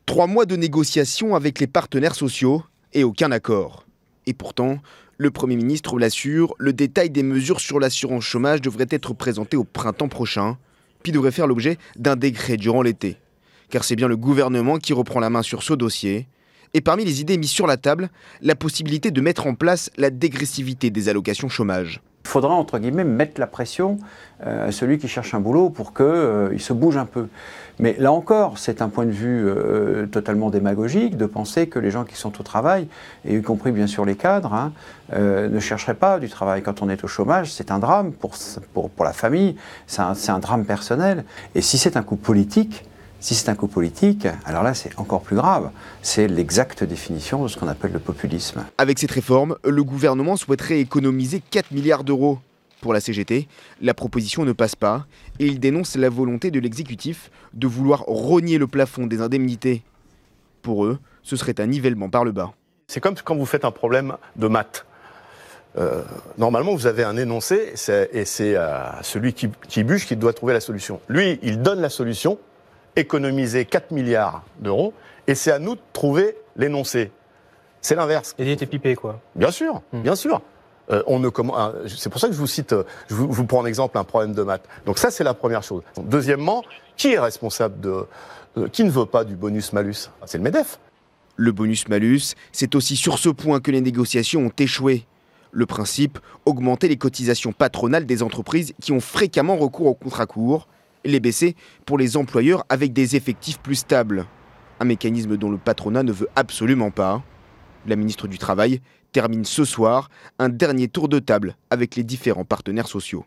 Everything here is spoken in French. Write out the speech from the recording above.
3 mois de négociations avec les partenaires sociaux et aucun accord. Et pourtant, le Premier ministre l'assure, le détail des mesures sur l'assurance chômage devrait être présenté au printemps prochain, puis devrait faire l'objet d'un décret durant l'été. Car c'est bien le gouvernement qui reprend la main sur ce dossier. Et parmi les idées mises sur la table, la possibilité de mettre en place la dégressivité des allocations chômage. Il faudra, entre guillemets, mettre la pression à celui qui cherche un boulot pour qu'il se bouge un peu. Mais là encore, c'est un point de vue totalement démagogique de penser que les gens qui sont au travail, et y compris bien sûr les cadres, ne chercheraient pas du travail. Quand on est au chômage, c'est un drame pour la famille, c'est un drame personnel. Et si c'est un coup politique, alors là c'est encore plus grave. C'est l'exacte définition de ce qu'on appelle le populisme. Avec cette réforme, le gouvernement souhaiterait économiser 4 milliards d'euros. Pour la CGT, la proposition ne passe pas et il dénonce la volonté de l'exécutif de vouloir rogner le plafond des indemnités. Pour eux, ce serait un nivellement par le bas. C'est comme quand vous faites un problème de maths. Normalement, vous avez un énoncé et c'est celui qui bûche qui doit trouver la solution. Lui, il donne la solution, économiser 4 milliards d'euros, et c'est à nous de trouver l'énoncé. C'est l'inverse. Et t'es pipé, quoi. Bien sûr, bien sûr. C'est pour ça que je vous cite, je vous prends en exemple un problème de maths. Donc ça, c'est la première chose. Deuxièmement, qui est responsable qui ne veut pas du bonus-malus ? C'est le MEDEF. Le bonus-malus, c'est aussi sur ce point que les négociations ont échoué. Le principe, augmenter les cotisations patronales des entreprises qui ont fréquemment recours aux contrats courts, et les baisser pour les employeurs avec des effectifs plus stables. Un mécanisme dont le patronat ne veut absolument pas. La ministre du Travail termine ce soir un dernier tour de table avec les différents partenaires sociaux.